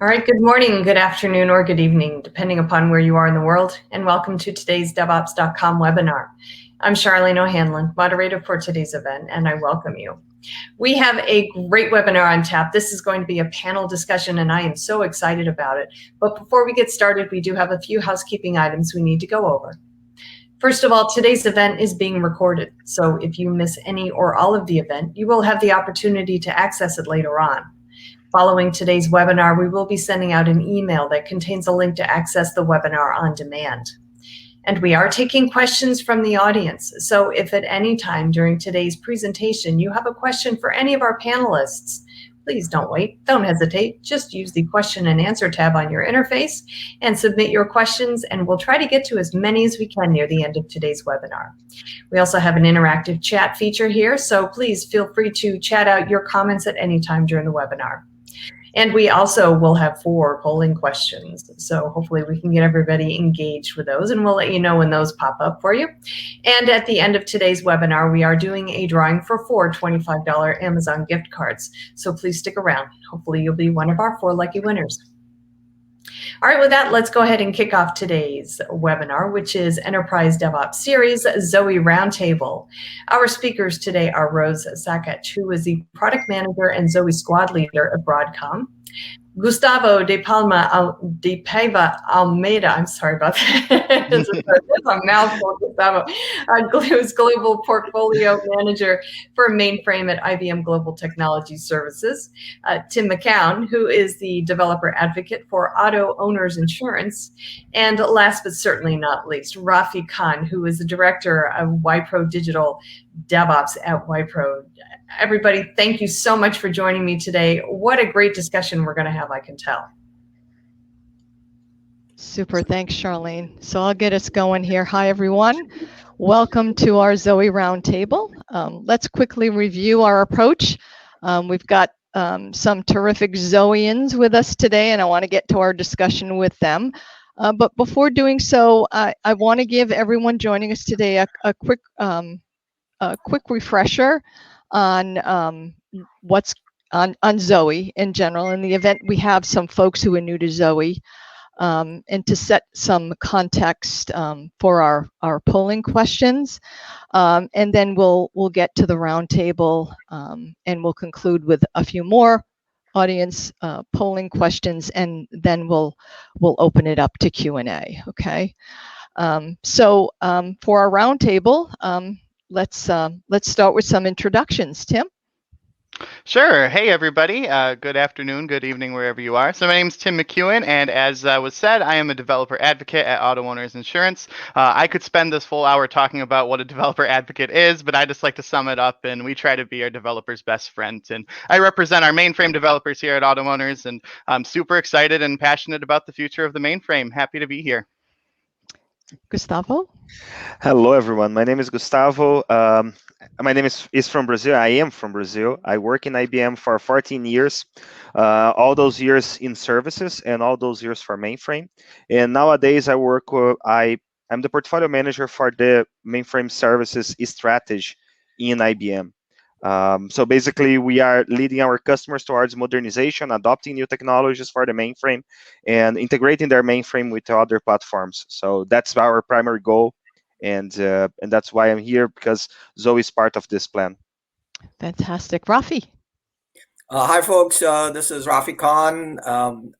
All right, good morning, good afternoon, or good evening, depending upon where you are in the world, and welcome to today's DevOps.com webinar. I'm Charlene O'Hanlon, moderator for today's event, and I welcome you. We have a great webinar on tap. This is going to be a panel discussion, and I am so excited about it. But before we get started, we do have a few housekeeping items we need to go over. First of all, today's event is being recorded, so if you miss any or all of the event, you will have the opportunity to access it later on. Following today's webinar, we will be sending out an email that contains a link to access the webinar on demand. And we are taking questions from the audience. So if at any time during today's presentation you have a question for any of our panelists, please don't wait, don't hesitate. Just use the question and answer tab on your interface and submit your questions, and we'll try to get to as many as we can near the end of today's webinar. We also have an interactive chat feature here, so please feel free to chat out your comments at any time during the webinar. And we also will have 4 polling questions. So hopefully we can get everybody engaged with those, and we'll let you know when those pop up for you. And at the end of today's webinar, we are doing a drawing for 4 $25 Amazon gift cards. So please stick around. Hopefully you'll be one of our 4 lucky winners. All right, with that, let's go ahead and kick off today's webinar, which is Enterprise DevOps Series, Zowe Roundtable. Our speakers today are Rose Sackett, who is the Product Manager and Zowe Squad Leader at Broadcom. Gustavo de Paiva Almeida, I'm sorry about that. It's a mouthful, Gustavo, who's Global Portfolio Manager for Mainframe at IBM Global Technology Services. Tim McCown, who is the Developer Advocate for Auto Owners Insurance. And last but certainly not least, Rafi Khan, who is the Director of Wipro Digital DevOps at Wipro. Everybody, thank you so much for joining me today. What a great discussion we're going to have, I can tell. Super, thanks, Charlene. So I'll get us going here. Hi, everyone. Welcome to our Zowe Roundtable. Let's quickly review our approach. We've got some terrific Zoweans with us today, and I want to get to our discussion with them. But before doing so, I want to give everyone joining us today a quick refresher on what's on Zowe in general. In the event we have some folks who are new to Zowe, and to set some context for our polling questions, and then we'll get to the roundtable, and we'll conclude with a few more audience polling questions, and then we'll open it up to Q&A. Okay. So for our roundtable, let's start with some introductions. Tim? Sure. Hey, everybody. Good afternoon, good evening, wherever you are. So my name is Tim McEwen, and as was said, I am a developer advocate at Auto Owners Insurance. I could spend this full hour talking about what a developer advocate is, but I just like to sum it up, and we try to be our developers' best friends. And I represent our mainframe developers here at Auto Owners, and I'm super excited and passionate about the future of the mainframe. Happy to be here. Gustavo? Hello, everyone. My name is Gustavo. My name is from Brazil. I am from Brazil. I work in IBM for 14 years, all those years in services and all those years for mainframe. And nowadays I work, I'm the portfolio manager for the mainframe services strategy in IBM. So basically we are leading our customers towards modernization, adopting new technologies for the mainframe and integrating their mainframe with other platforms. So that's our primary goal. And that's why I'm here, because Zowe is part of this plan. Fantastic. Rafi? Hi, folks. This is Rafi Khan.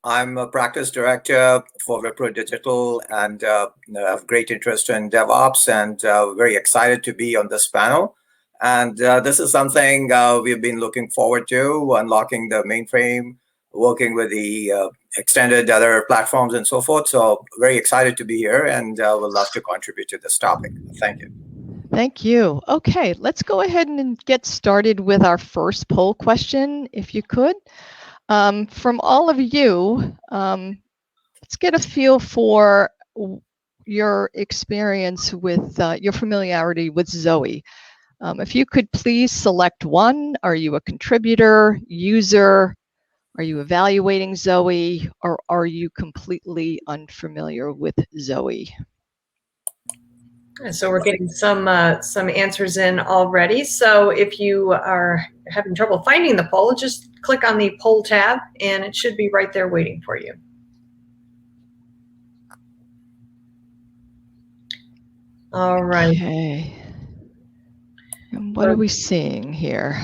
I'm a practice director for Wipro Digital, and have great interest in DevOps, and very excited to be on this panel. And this is something we've been looking forward to, unlocking the mainframe, working with the extended other platforms and so forth. So very excited to be here, and would love to contribute to this topic. Thank you. Thank you. Okay, let's go ahead and get started with our first poll question, if you could. From all of you, let's get a feel for your experience with, your familiarity with Zowe. If you could please select one. Are you a contributor, user? Are you evaluating Zowe, or are you completely unfamiliar with Zowe? So we're getting some answers in already. So if you are having trouble finding the poll, just click on the poll tab and it should be right there waiting for you. All right. Okay. And what are we seeing here?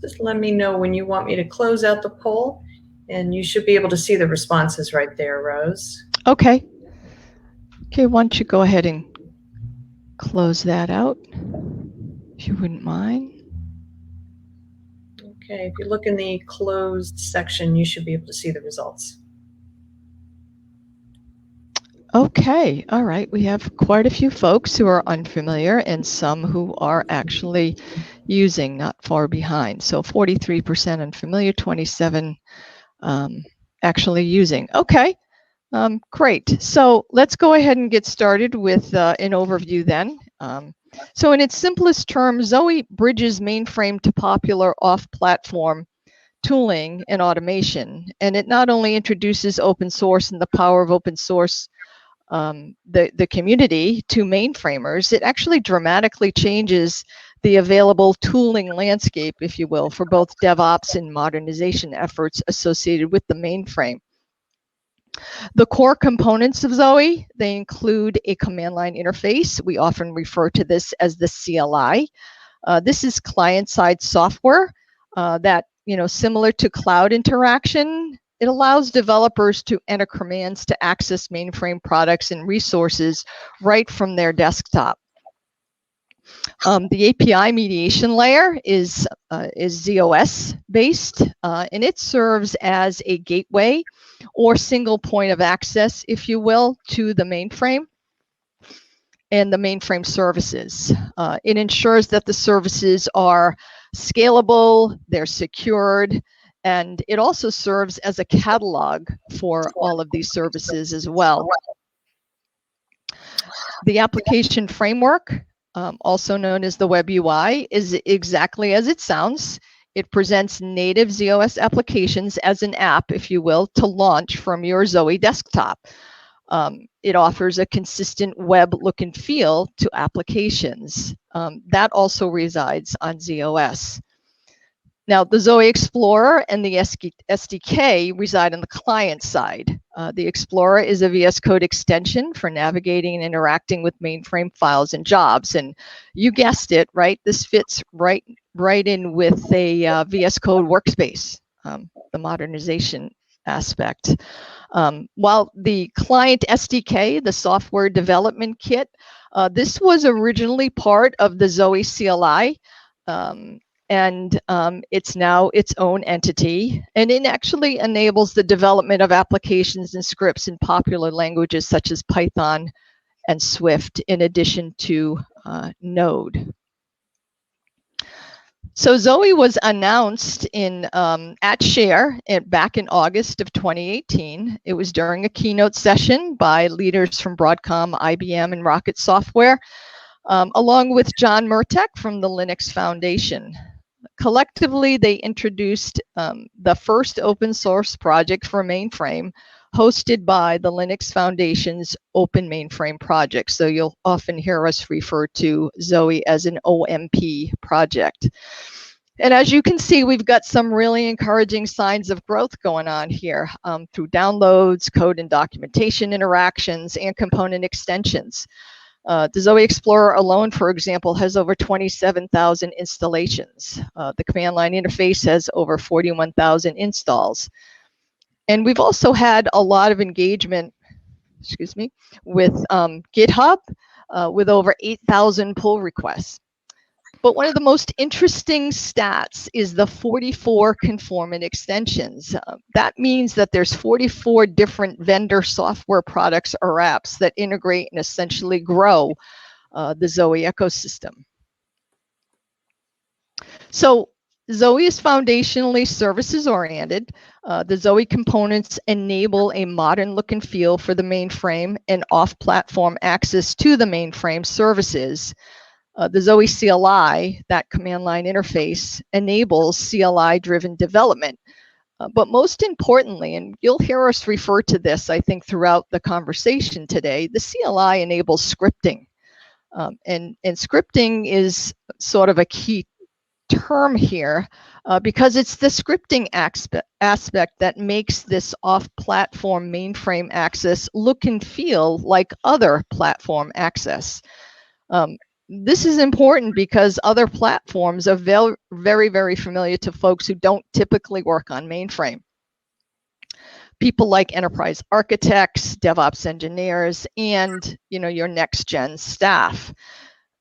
Just let me know when you want me to close out the poll, and you should be able to see the responses right there, Rose. Okay. Okay, why don't you go ahead and close that out, if you wouldn't mind. Okay, if you look in the closed section, you should be able to see the results. Okay, all right. We have quite a few folks who are unfamiliar and some who are actually using, not far behind. So 43% unfamiliar, 27 actually using. Okay, great. So let's go ahead and get started with an overview then. So in its simplest terms, Zowe bridges mainframe to popular off-platform tooling and automation. And it not only introduces open source and the power of open source the community to mainframers, it actually dramatically changes the available tooling landscape, if you will, for both DevOps and modernization efforts associated with the mainframe. The core components of Zowe, they include a command line interface. We often refer to this as the CLI. This is client-side software that, similar to cloud interaction, it allows developers to enter commands to access mainframe products and resources right from their desktop. The API mediation layer is ZOS based, and it serves as a gateway or single point of access, if you will, to the mainframe and the mainframe services. It ensures that the services are scalable, they're secured, and it also serves as a catalog for all of these services as well. The application framework, also known as the web UI, is exactly as it sounds. It presents native ZOS applications as an app, if you will, to launch from your Zowe desktop. It offers a consistent web look and feel to applications. That also resides on ZOS. Now, the Zowe Explorer and the SDK reside on the client side. The Explorer is a VS Code extension for navigating and interacting with mainframe files and jobs. And you guessed it, right? This fits right in with a VS Code workspace, the modernization aspect. While the client SDK, the software development kit, this was originally part of the Zowe CLI. And it's now its own entity, and it actually enables the development of applications and scripts in popular languages such as Python and Swift, in addition to Node. So Zowe was announced at Share back in August of 2018. It was during a keynote session by leaders from Broadcom, IBM, and Rocket Software, along with John Murtek from the Linux Foundation. Collectively, they introduced the first open source project for mainframe hosted by the Linux Foundation's Open Mainframe project. So you'll often hear us refer to Zowe as an OMP project. And as you can see, we've got some really encouraging signs of growth going on here through downloads, code and documentation interactions, and component extensions. The Zowe Explorer alone, for example, has over 27,000 installations. The command line interface has over 41,000 installs. And we've also had a lot of engagement, with GitHub, with over 8,000 pull requests. But one of the most interesting stats is the 44 conformant extensions. That means that there's 44 different vendor software products or apps that integrate and essentially grow the Zowe ecosystem. So Zowe is foundationally services oriented. The Zowe components enable a modern look and feel for the mainframe and off-platform access to the mainframe services. The Zowe CLI, that command line interface, enables CLI-driven development. But most importantly, and you'll hear us refer to this, I think, throughout the conversation today, the CLI enables scripting. And scripting is sort of a key term here because it's the scripting aspect that makes this off-platform mainframe access look and feel like other platform access. This is important because other platforms are very, very familiar to folks who don't typically work on mainframe. People like enterprise architects, DevOps engineers, and your next-gen staff.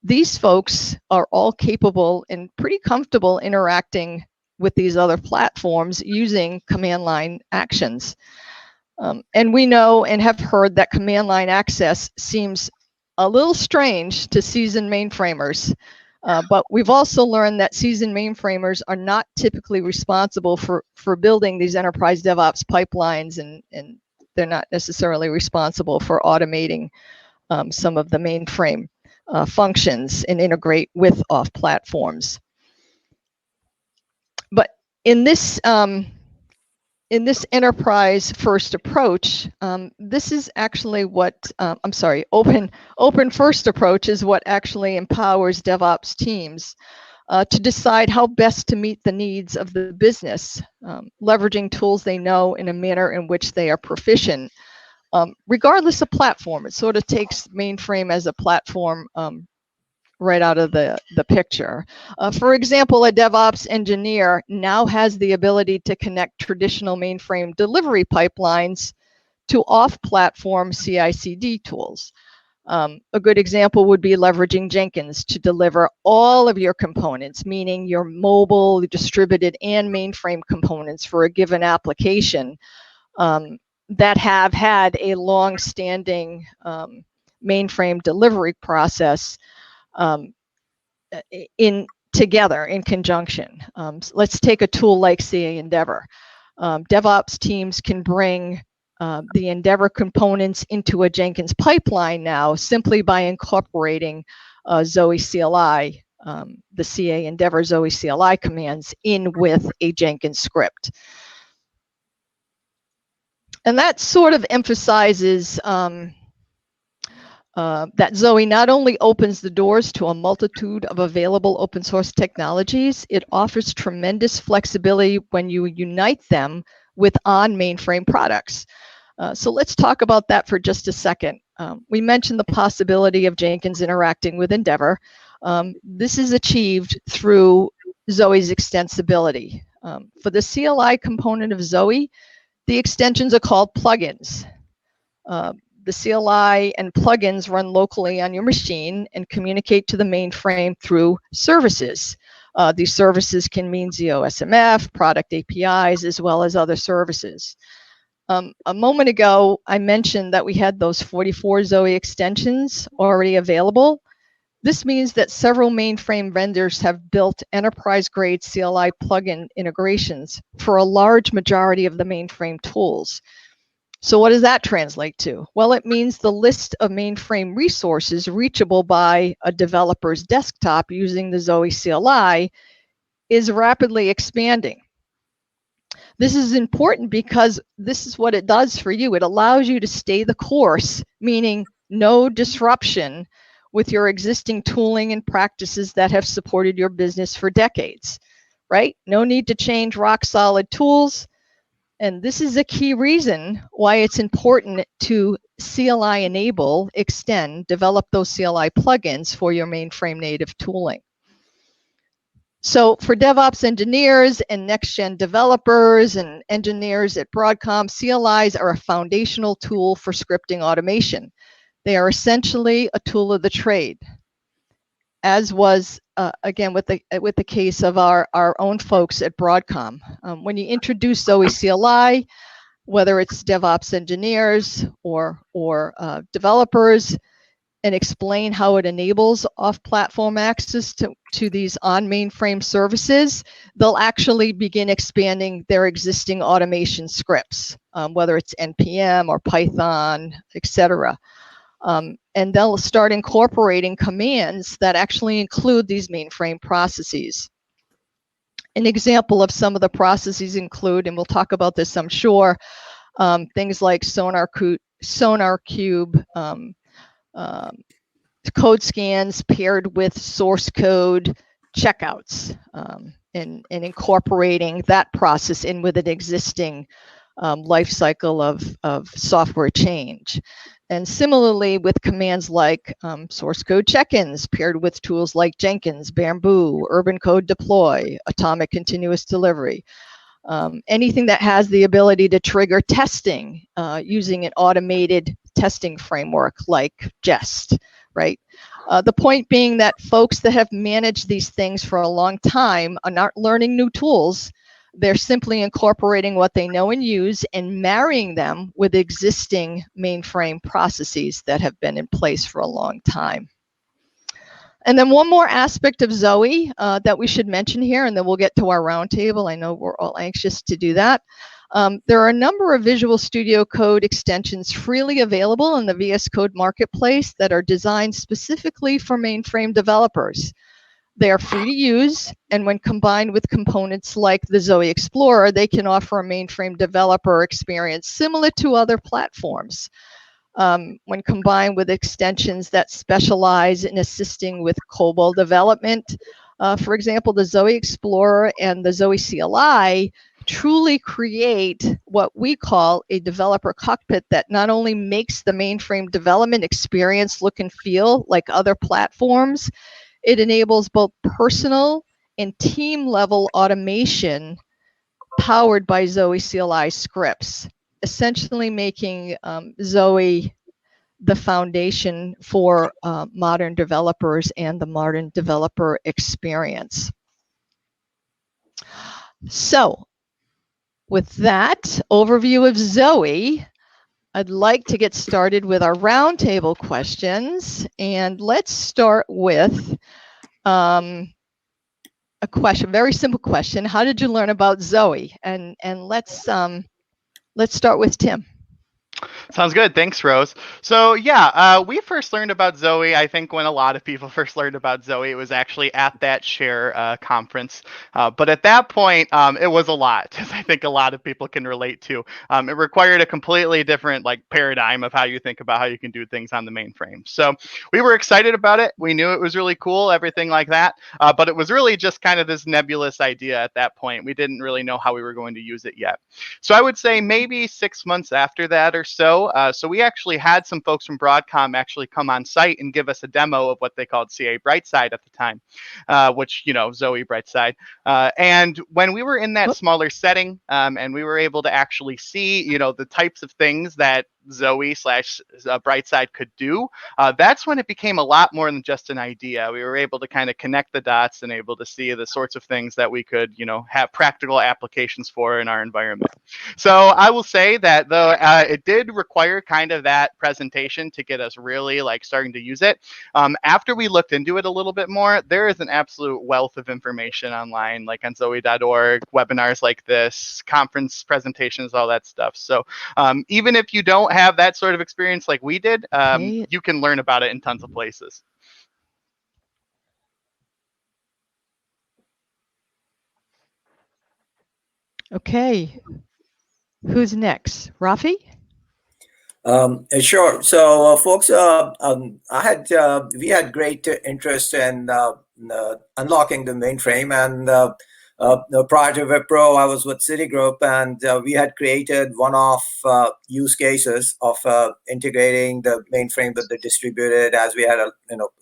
These folks are all capable and pretty comfortable interacting with these other platforms using command line actions. And we know and have heard that command line access seems a little strange to seasoned mainframers, but we've also learned that seasoned mainframers are not typically responsible for building these enterprise DevOps pipelines, and they're not necessarily responsible for automating some of the mainframe functions and integrate with off platforms. But in this enterprise first approach, this is actually what open first approach is what actually empowers DevOps teams to decide how best to meet the needs of the business, leveraging tools they know in a manner in which they are proficient. Regardless of platform, it sort of takes mainframe as a platform right out of the picture. For example, a DevOps engineer now has the ability to connect traditional mainframe delivery pipelines to off-platform CI/CD tools. A good example would be leveraging Jenkins to deliver all of your components, meaning your mobile, distributed, and mainframe components for a given application that have had a long-standing mainframe delivery process together in conjunction. So let's take a tool like CA Endeavor. DevOps teams can bring the Endeavor components into a Jenkins pipeline now simply by incorporating Zowe CLI, the CA Endeavor Zowe CLI commands in with a Jenkins script. And that sort of emphasizes that Zowe not only opens the doors to a multitude of available open source technologies, it offers tremendous flexibility when you unite them with on-mainframe products. So let's talk about that for just a second. We mentioned the possibility of Jenkins interacting with Endeavor. This is achieved through Zowe's extensibility. For the CLI component of Zowe, the extensions are called plugins. The CLI and plugins run locally on your machine and communicate to the mainframe through services. These services can mean ZOSMF, product APIs, as well as other services. A moment ago, I mentioned that we had those 44 Zowe extensions already available. This means that several mainframe vendors have built enterprise-grade CLI plugin integrations for a large majority of the mainframe tools. So what does that translate to? Well, it means the list of mainframe resources reachable by a developer's desktop using the Zowe CLI is rapidly expanding. This is important because this is what it does for you. It allows you to stay the course, meaning no disruption with your existing tooling and practices that have supported your business for decades, right? No need to change rock solid tools. And this is a key reason why it's important to CLI enable, extend, develop those CLI plugins for your mainframe native tooling. So for DevOps engineers and next-gen developers and engineers at Broadcom, CLIs are a foundational tool for scripting automation. They are essentially a tool of the trade, as was again with the case of our own folks at Broadcom. When you introduce Zowe CLI, whether it's DevOps engineers or developers, and explain how it enables off-platform access to these on-mainframe services, they'll actually begin expanding their existing automation scripts, whether it's NPM or Python, etc. And they'll start incorporating commands that actually include these mainframe processes. An example of some of the processes include, and we'll talk about this, I'm sure, things like Sonar Cube, code scans paired with source code checkouts, and incorporating that process in with an existing life cycle of software change. And similarly with commands like source code check-ins paired with tools like Jenkins, Bamboo, Urban Code Deploy, Atomic Continuous Delivery. Anything that has the ability to trigger testing using an automated testing framework like Jest, right? The point being that folks that have managed these things for a long time are not learning new tools. They're simply incorporating what they know and use and marrying them with existing mainframe processes that have been in place for a long time. And then one more aspect of Zowe that we should mention here, and then we'll get to our roundtable. I know we're all anxious to do that. There are a number of Visual Studio Code extensions freely available in the VS Code marketplace that are designed specifically for mainframe developers. They are free to use, and when combined with components like the Zowe Explorer, they can offer a mainframe developer experience similar to other platforms. When combined with extensions that specialize in assisting with COBOL development, for example, the Zowe Explorer and the Zowe CLI truly create what we call a developer cockpit that not only makes the mainframe development experience look and feel like other platforms, it enables both personal and team level automation powered by Zowe CLI scripts, essentially making Zowe the foundation for modern developers and the modern developer experience. So with that overview of Zowe, I'd like to get started with our roundtable questions, and let's start with a question, very simple question. How did you learn about Zowe? And let's start with Tim. Sounds good. Thanks, Rose. So yeah, we first learned about Zowe. I think when a lot of people first learned about Zowe, it was actually at that Share conference. But at that point, it was a lot, as I think a lot of people can relate to. It required a completely different paradigm of how you think about how you can do things on the mainframe. So we were excited about it. We knew it was really cool, everything like that. But it was really just kind of this nebulous idea at that point. We didn't really know how we were going to use it yet. So I would say maybe 6 months after that or so. So we actually had some folks from Broadcom actually come on site and give us a demo of what they called CA Brightside at the time, which, Zowe Brightside. And when we were in that smaller setting and we were able to actually see, the types of things that Zowe / Brightside could do, that's when it became a lot more than just an idea. We were able to kind of connect the dots and able to see the sorts of things that we could, have practical applications for in our environment. So I will say that though it did require kind of that presentation to get us really starting to use it. After we looked into it a little bit more, there is an absolute wealth of information online, like on zowe.org, webinars like this, conference presentations, all that stuff. So even if you don't have that sort of experience like we did, you can learn about it in tons of places. Okay, who's next? Rafi? Sure. So, folks, we had great interest in unlocking the mainframe, and prior to Wipro, I was with Citigroup, and we had created one-off use cases of integrating the mainframe with the distributed, as we had,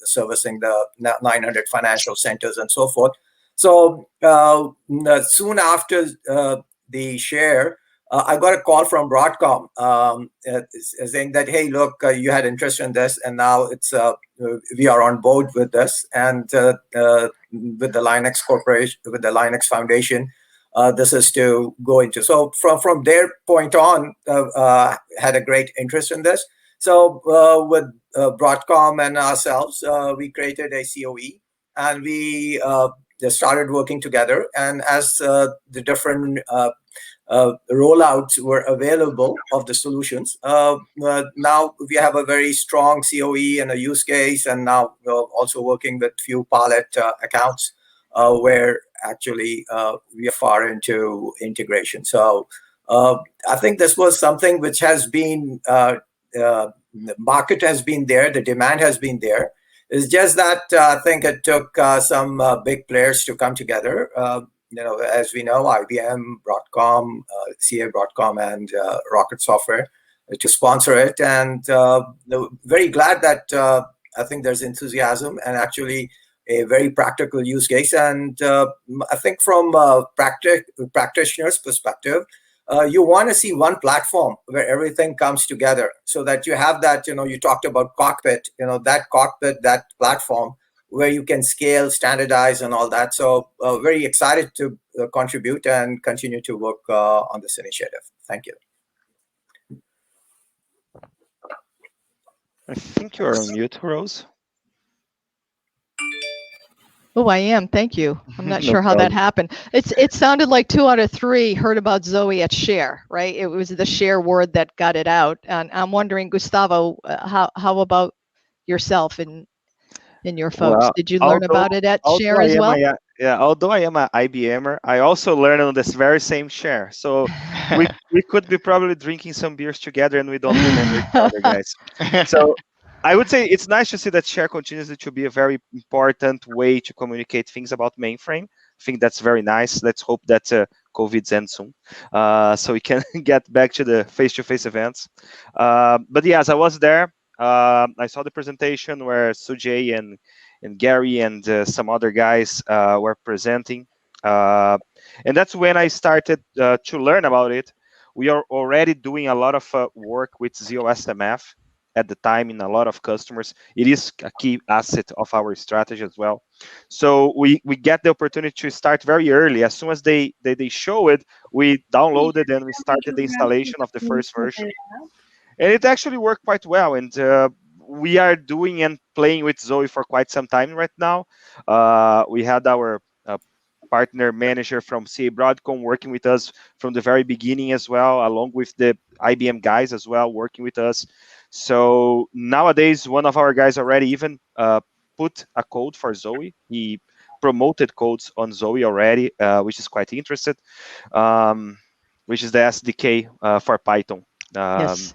servicing the 900 financial centers and so forth. So soon after the share, I got a call from Broadcom saying that, hey, look, you had interest in this, and now it's we are on board with this, and with the Linux Corporation, with the Linux Foundation, this is to go into. So from their point on, had a great interest in this. So with Broadcom and ourselves, we created a COE, and we just started working together. And as the different rollouts were available of the solutions, now we have a very strong COE and a use case, and now we're also working with few pilot accounts where actually we are far into integration. So I think this was something which has been, the market has been there, the demand has been there. It's just that I think it took some big players to come together. As we know, IBM, Broadcom, CA Broadcom, and Rocket Software to sponsor it. And very glad that I think there's enthusiasm and actually a very practical use case. And I think from a practitioner's perspective, you want to see one platform where everything comes together so that you have that, you talked about cockpit, that cockpit, that platform where you can scale, standardize, and all that. So very excited to contribute and continue to work on this initiative. Thank you. I think you're on mute, Rose. Oh, I am. Thank you. I'm not No sure how that problem. happened. It sounded like 2 out of 3 heard about Zowe at Share, right? It was the Share word that got it out. And I'm wondering, Gustavo, how about yourself and your folks? Well, Did you learn about it at Share as well? Although I am an IBMer, I also learned on this very same Share. So we could be probably drinking some beers together and we don't remember each other, guys. So I would say it's nice to see that Share continues to be a very important way to communicate things about mainframe. I think that's very nice. Let's hope that COVID ends soon, so we can get back to the face-to-face events. But yes, I was there. I saw the presentation where Sujay and Gary and some other guys were presenting. And that's when I started to learn about it. We are already doing a lot of work with ZOSMF at the time in a lot of customers. It is a key asset of our strategy as well. So we get the opportunity to start very early. As soon as they show it, we downloaded and we started the installation of the first version. And it actually worked quite well. And we are doing and playing with Zowe for quite some time right now. We had our partner manager from CA Broadcom working with us from the very beginning as well, along with the IBM guys as well working with us. So nowadays, one of our guys already even put a code for Zowe. He promoted codes on Zowe already, which is quite interesting, which is the SDK for Python. Yes.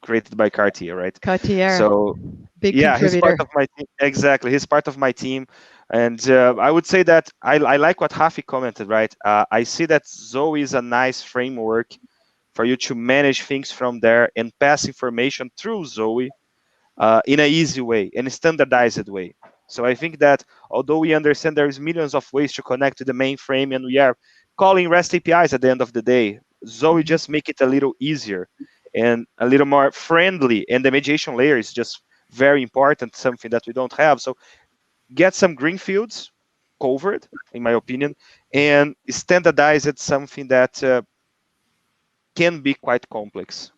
Created by Cartier, right? Cartier. So big yeah, contributor. he's part of my team. Exactly, he's part of my team, and I would say that I like what Rafi commented. Right, I see that Zowe is a nice framework for you to manage things from there and pass information through Zowe in an easy way and a standardized way. So I think that although we understand there is millions of ways to connect to the mainframe and we are calling REST APIs at the end of the day, Zowe just make it a little easier and a little more friendly, and the mediation layer is just very important, something that we don't have. So get some greenfields covered, in my opinion, and standardize it something that can be quite complex.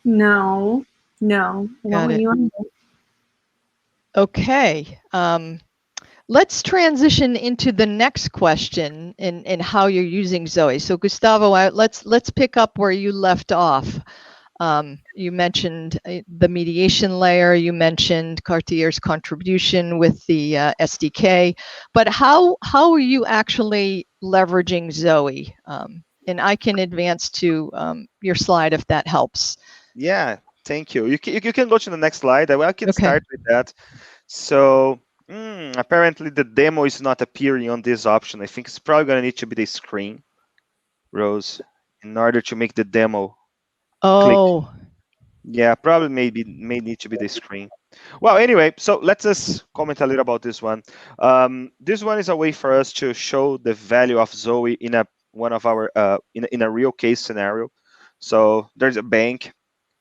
No. Got it. Okay. Let's transition into the next question in how you're using Zowe. So Gustavo, let's pick up where you left off. You mentioned the mediation layer. You mentioned Cartier's contribution with the SDK, but how are you actually leveraging Zowe? And I can advance to your slide if that helps. Yeah, thank you. You can go to the next slide. I can start with that. So apparently the demo is not appearing on this option. I think it's probably going to need to be the screen, Rose, in order to make the demo. Oh. Click. Yeah, probably may need to be the screen. Well, anyway, so let's just comment a little about this one. This one is a way for us to show the value of Zowe in a real case scenario. So there's a bank.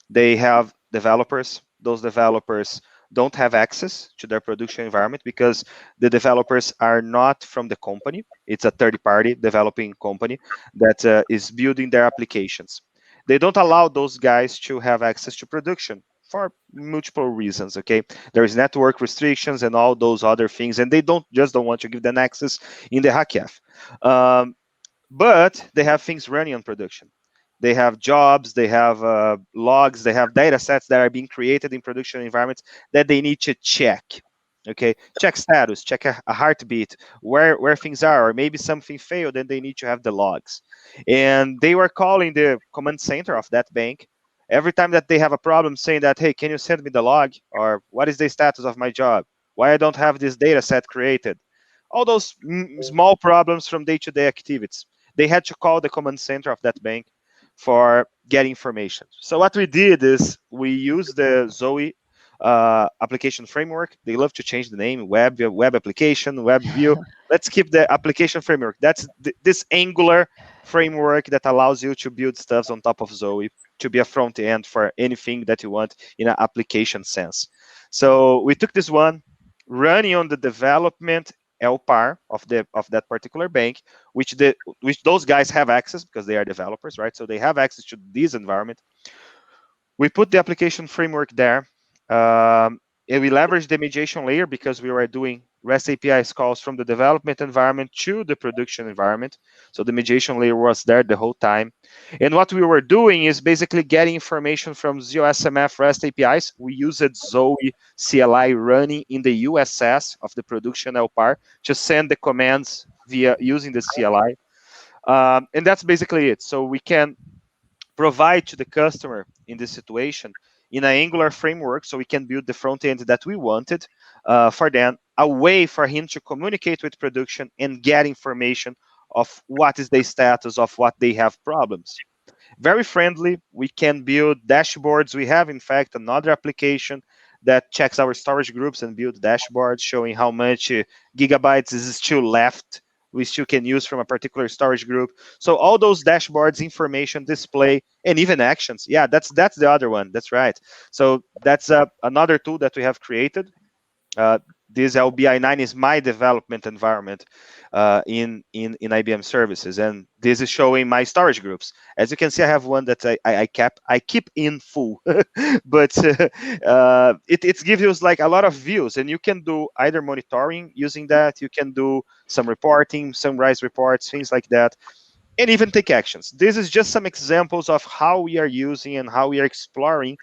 They have developers. Those developers don't have access to their production environment because the developers are not from the company. It's a third-party developing company that is building their applications. They don't allow those guys to have access to production for multiple reasons, okay? There's network restrictions and all those other things, and they don't want to give them access in the HackF. But they have things running on production. They have jobs, they have logs, they have data sets that are being created in production environments that they need to check. Okay, check status, check a heartbeat, where things are, or maybe something failed and they need to have the logs. And they were calling the command center of that bank every time that they have a problem, saying that, hey, can you send me the log? Or what is the status of my job? Why I don't have this data set created? All those small problems from day-to-day activities. They had to call the command center of that bank for getting information. So what we did is we used the Zowe application framework. They love to change the name, web application, web view. Let's keep the application framework. That's this Angular framework that allows you to build stuff on top of Zowe, to be a front end for anything that you want in an application sense. So we took this one, running on the development LPAR of that particular bank, which those guys have access because they are developers, right? So they have access to this environment. We put the application framework there. And we leveraged the mediation layer because we were doing REST APIs calls from the development environment to the production environment. So the mediation layer was there the whole time. And what we were doing is basically getting information from ZOSMF REST APIs. We used Zowe CLI running in the USS of the production LPAR to send the commands via using the CLI. And that's basically it. So we can provide to the customer in this situation in an Angular framework, so we can build the front end that we wanted for them, a way for him to communicate with production and get information of what is the status of what they have problems. Very friendly. We can build dashboards. We have, in fact, another application that checks our storage groups and build dashboards showing how much gigabytes is still left we still can use from a particular storage group. So all those dashboards, information, display, and even actions. Yeah, that's the other one. That's right. So that's another tool that we have created. This LBI9 is my development environment in IBM services, and this is showing my storage groups. As you can see, I have one that I keep in full, but it gives you like a lot of views, and you can do either monitoring using that. You can do some reporting, summarize reports, things like that, and even take actions. This is just some examples of how we are using and how we are exploring,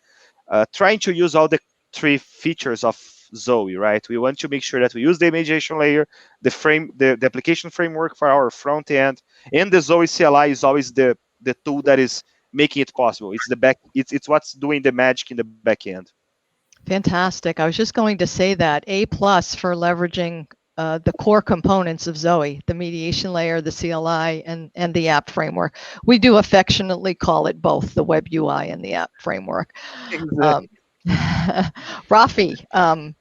trying to use all the three features of Zowe, right? We want to make sure that we use the mediation layer, the application framework for our front end, and the Zowe CLI is always the tool that is making it possible. It's the back. It's what's doing the magic in the back end. Fantastic. I was just going to say that A+ for leveraging the core components of Zowe, the mediation layer, the CLI, and the app framework. We do affectionately call it both the web UI and the app framework. Exactly. Rafi,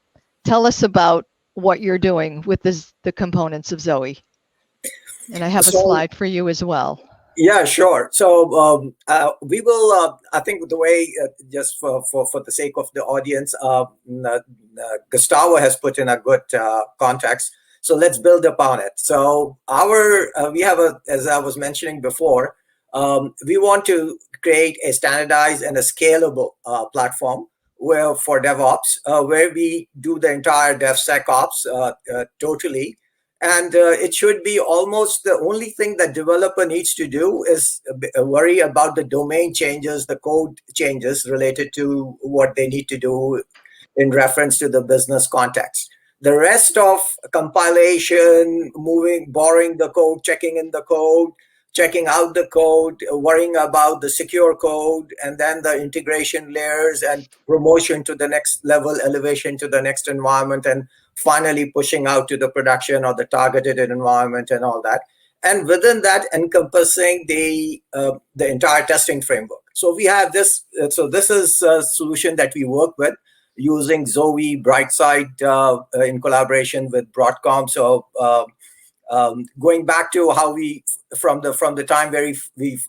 tell us about what you're doing with the components of Zowe. And I have a slide for you as well. Yeah, sure. So we will, I think the way, just for the sake of the audience, Gustavo has put in a good context. So let's build upon it. So we have as I was mentioning before, we want to create a standardized and a scalable platform for DevOps, where we do the entire DevSecOps totally. And it should be almost the only thing that developer needs to do is worry about the domain changes, the code changes related to what they need to do in reference to the business context. The rest of compilation, borrowing the code, checking in the code, checking out the code, worrying about the secure code, and then the integration layers and promotion to the next level, elevation to the next environment, and finally pushing out to the production or the targeted environment and all that. And within that, encompassing the entire testing framework. So we have this. So this is a solution that we work with using Zowe Brightside in collaboration with Broadcom. So going back to how from the time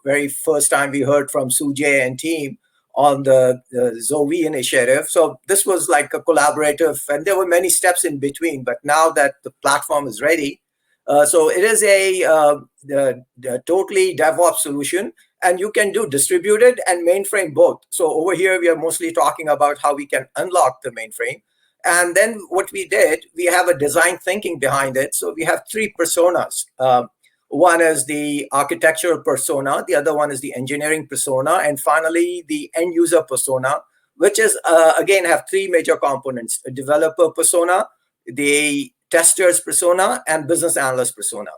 very first time we heard from Sujay and team on the Zowe initiative. So this was like a collaborative, and there were many steps in between. But now that the platform is ready, so it is a totally DevOps solution, and you can do distributed and mainframe both. So over here, we are mostly talking about how we can unlock the mainframe. And then what we did, we have a design thinking behind it. So we have three personas. One is the architectural persona, the other one is the engineering persona, and finally the end user persona, which is, again, have three major components: a developer persona, the tester's persona and business analyst persona.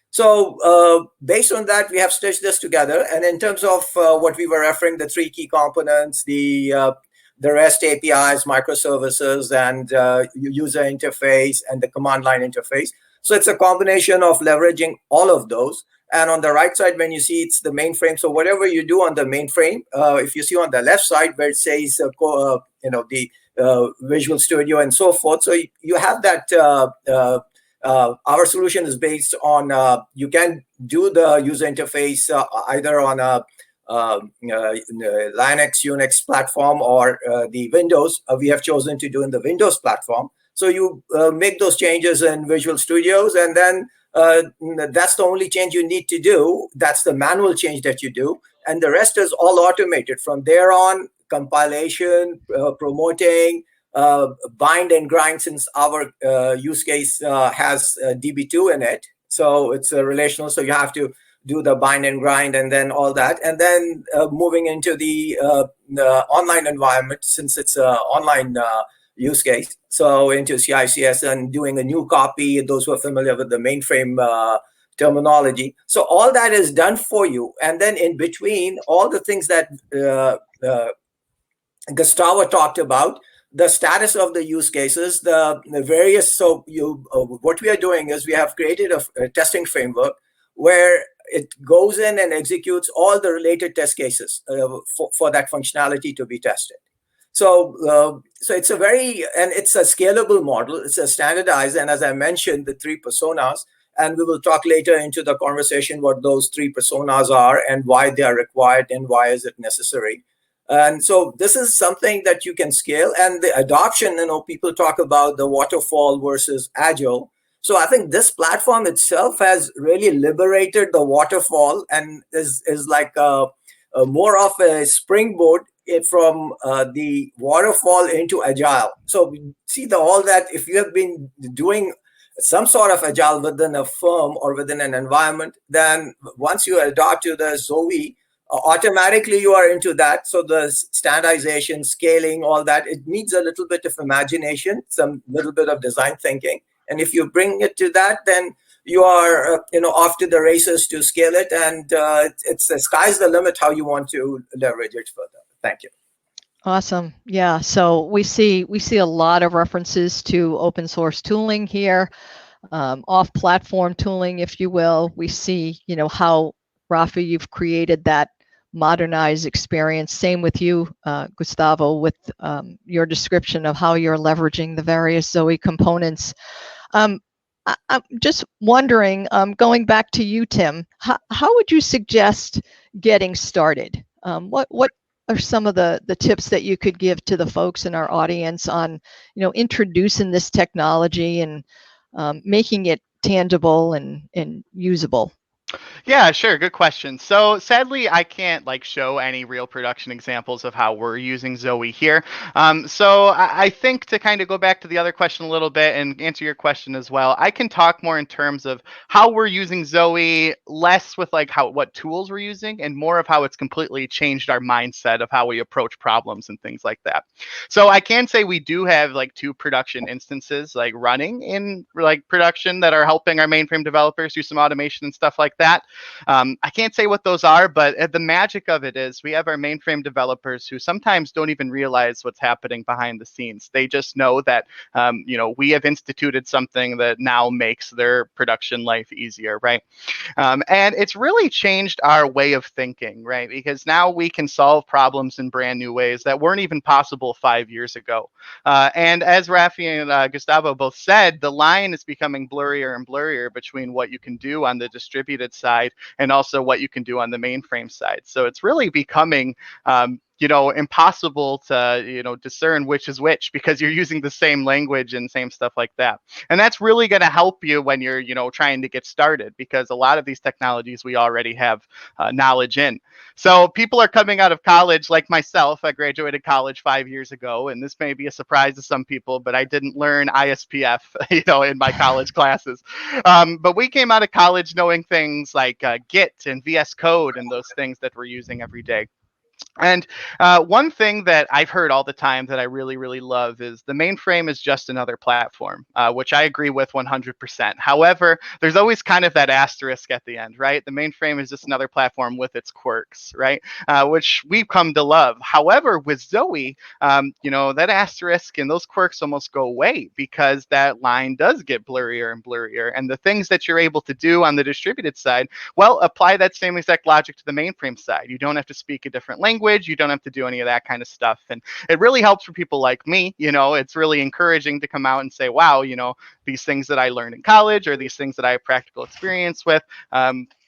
So based on that, we have stitched this together. And in terms of what we were referring, the three key components, the REST APIs, microservices, and user interface, and the command line interface. So it's a combination of leveraging all of those. And on the right side, when you see it's the mainframe, so whatever you do on the mainframe, if you see on the left side where it says, the Visual Studio and so forth, so you have that. Our solution is based on you can do the user interface either on a Linux, Unix platform or the Windows. We have chosen to do in the Windows platform. So you make those changes in Visual Studios, and then that's the only change you need to do. That's the manual change that you do. And the rest is all automated. From there on, compilation, promoting, bind and grind, since our use case has DB2 in it. So it's a relational. So you have to do the bind and grind and then all that. And then moving into the online environment, since it's an online use case. So into CI/CS and doing a new copy, those who are familiar with the mainframe terminology. So all that is done for you. And then in between, all the things that Gustavo talked about, the status of the use cases, the various, so what we are doing is we have created a testing framework where it goes in and executes all the related test cases for that functionality to be tested. So it's it's a scalable model. It's a standardized, and as I mentioned, the three personas, and we will talk later into the conversation what those three personas are and why they are required and why is it necessary. And so this is something that you can scale, and the adoption, people talk about the waterfall versus agile. So I think this platform itself has really liberated the waterfall and is like more of a springboard from the waterfall into agile. So we see all that if you have been doing some sort of agile within a firm or within an environment, then once you adopt to the Zowe, automatically you are into that. So the standardization, scaling, all that, it needs a little bit of imagination, some little bit of design thinking. And if you bring it to that, then you are off to the races to scale it. And it's the sky's the limit how you want to leverage it further. Thank you. Awesome. Yeah. So we see a lot of references to open source tooling here, off-platform tooling, if you will. We see, how, Rafi, you've created that modernized experience. Same with you, Gustavo, with your description of how you're leveraging the various Zowe components. I'm just wondering, going back to you, Tim, how would you suggest getting started? What are some of the tips that you could give to the folks in our audience on, introducing this technology and making it tangible and usable? Yeah, sure. Good question. So sadly, I can't show any real production examples of how we're using Zowe here. So I think to kind of go back to the other question a little bit and answer your question as well, I can talk more in terms of how we're using Zowe, less with what tools we're using and more of how it's completely changed our mindset of how we approach problems and things like that. So I can say we do have 2 production instances running in production that are helping our mainframe developers do some automation and stuff like that. I can't say what those are, but the magic of it is we have our mainframe developers who sometimes don't even realize what's happening behind the scenes. They just know that, we have instituted something that now makes their production life easier, right? And it's really changed our way of thinking, right? Because now we can solve problems in brand new ways that weren't even possible 5 years ago. And as Rafi and Gustavo both said, the line is becoming blurrier and blurrier between what you can do on the distributed side and also what you can do on the mainframe side. So it's really becoming impossible to discern which is which because you're using the same language and same stuff like that. And that's really going to help you when you're trying to get started, because a lot of these technologies we already have knowledge in. So people are coming out of college like myself. I graduated college 5 years ago, and this may be a surprise to some people, but I didn't learn ISPF in my college classes. But we came out of college knowing things like Git and VS Code and those things that we're using every day. And one thing that I've heard all the time that I really, really love is the mainframe is just another platform, which I agree with 100%. However, there's always kind of that asterisk at the end, right? The mainframe is just another platform with its quirks, right? Which we've come to love. However, with Zowe, that asterisk and those quirks almost go away because that line does get blurrier and blurrier. And the things that you're able to do on the distributed side, well, apply that same exact logic to the mainframe side. You don't have to speak a different language. You don't have to do any of that kind of stuff. And it really helps for people like me. It's really encouraging to come out and say, wow, these things that I learned in college or these things that I have practical experience with,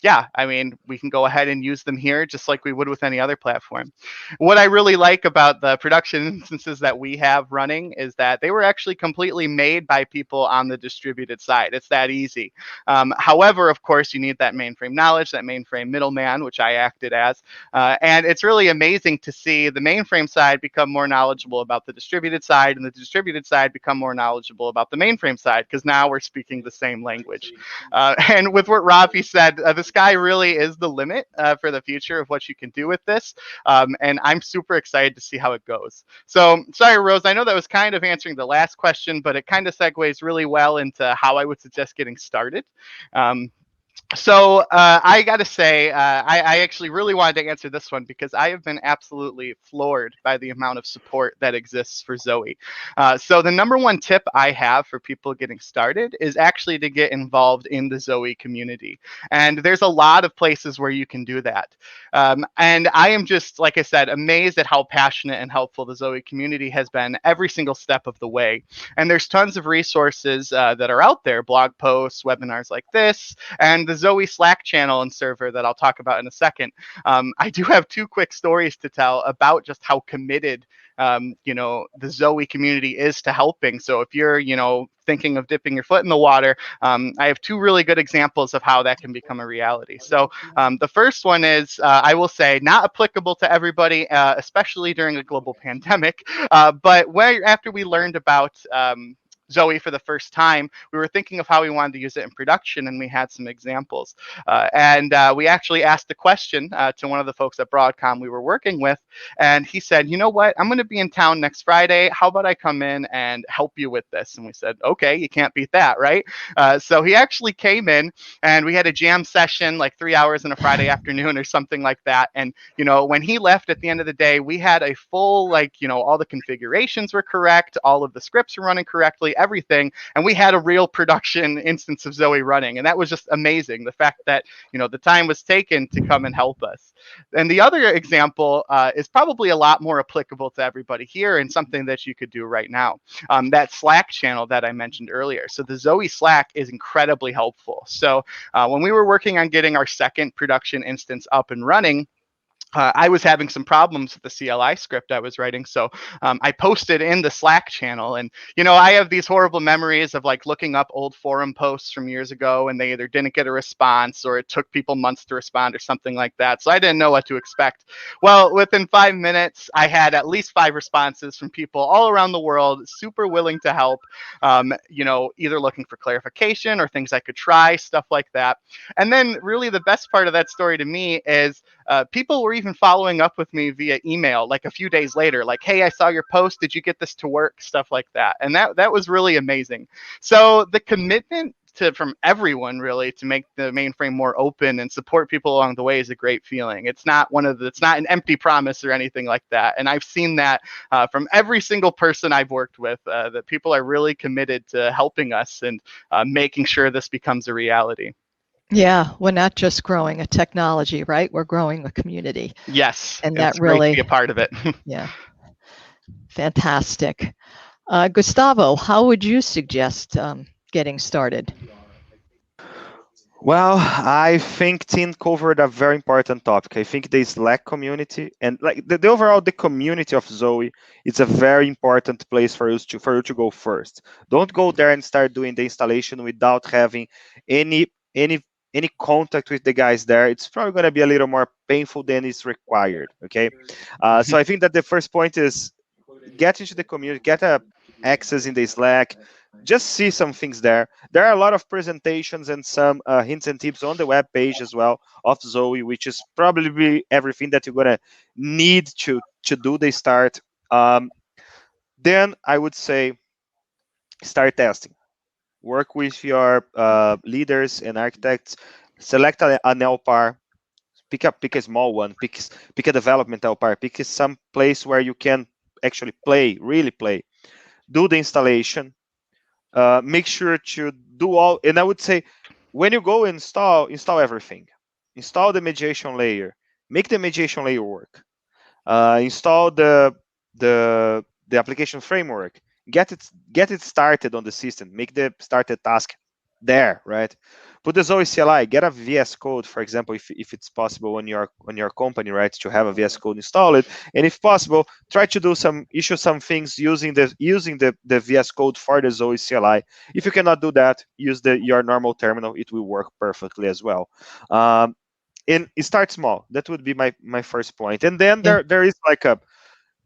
yeah, I mean, we can go ahead and use them here just like we would with any other platform. What I really like about the production instances that we have running is that they were actually completely made by people on the distributed side. It's that easy. However, of course, you need that mainframe knowledge, that mainframe middleman, which I acted as. And it's really amazing to see the mainframe side become more knowledgeable about the distributed side and the distributed side become more knowledgeable about the mainframe side, because now we're speaking the same language. And with what Rafi said, the sky really is the limit for the future of what you can do with this. And I'm super excited to see how it goes. So sorry, Rose, I know that was kind of answering the last question, but it kind of segues really well into how I would suggest getting started. So I got to say, I actually really wanted to answer this one because I have been absolutely floored by the amount of support that exists for Zowe. So the number one tip I have for people getting started is actually to get involved in the Zowe community. And there's a lot of places where you can do that. And I am just, like I said, amazed at how passionate and helpful the Zowe community has been every single step of the way. And there's tons of resources that are out there, blog posts, webinars like this, and the Zowe Slack channel and server that I'll talk about in a second. I do have two quick stories to tell about just how committed the Zowe community is to helping. So if you're, thinking of dipping your foot in the water, I have two really good examples of how that can become a reality. So the first one is, I will say, not applicable to everybody, especially during a global pandemic. But after we learned about Zowe for the first time, we were thinking of how we wanted to use it in production, and we had some examples. And we actually asked the question to one of the folks at Broadcom we were working with, and he said, you know what, I'm going to be in town next Friday. How about I come in and help you with this? And we said, okay, you can't beat that, right? So he actually came in, and we had a jam session, like 3 hours on a Friday afternoon or something like that. And, when he left at the end of the day, we had a full, all the configurations were correct, all of the scripts were running correctly, everything, and we had a real production instance of Zowe running, and that was just amazing. The fact that the time was taken to come and help us. And the other example is probably a lot more applicable to everybody here, and something that you could do right now. That Slack channel that I mentioned earlier. So the Zowe Slack is incredibly helpful. So when we were working on getting our second production instance up and running, I was having some problems with the CLI script I was writing. So I posted in the Slack channel, and, I have these horrible memories of looking up old forum posts from years ago, and they either didn't get a response or it took people months to respond or something like that. So I didn't know what to expect. Well, within 5 minutes, I had at least 5 responses from people all around the world, super willing to help, either looking for clarification or things I could try, stuff like that. And then really the best part of that story to me is people were even following up with me via email a few days later, like, hey, I saw your post, did you get this to work, stuff like that. And that was really amazing. So the commitment from everyone really to make the mainframe more open and support people along the way is a great feeling. It's not an empty promise or anything like that. And I've seen that from every single person I've worked with, that people are really committed to helping us and making sure this becomes a reality. Yeah, we're not just growing a technology, right? We're growing a community. Yes, and that really great to be a part of it. Yeah, fantastic. Gustavo, how would you suggest getting started? Well, I think Tim covered a very important topic. I think the Slack community and the overall the community of Zowe, it's a very important place for you to go first. Don't go there and start doing the installation without having any contact with the guys there. It's probably going to be a little more painful than is required. Okay, so I think that the first point is get into the community, get access in the Slack, just see some things there. There are a lot of presentations and some hints and tips on the web page as well of Zowe, which is probably everything that you're gonna need to do the start. Then I would say start testing. Work with your leaders and architects. Select an LPAR. Pick a small one. Pick a development LPAR. Pick some place where you can actually really play. Do the installation. Make sure to do all. And I would say, when you go install everything. Install the mediation layer. Make the mediation layer work. Install the application framework. Get it started on the system. Make the started task there, right? Put the Zowe CLI. Get a VS Code, for example, if it's possible on your company, right, to have a VS Code installed. And if possible, try to issue some things using the VS Code for the Zowe CLI. If you cannot do that, use your normal terminal. It will work perfectly as well. And start small. That would be my first point. And then there is like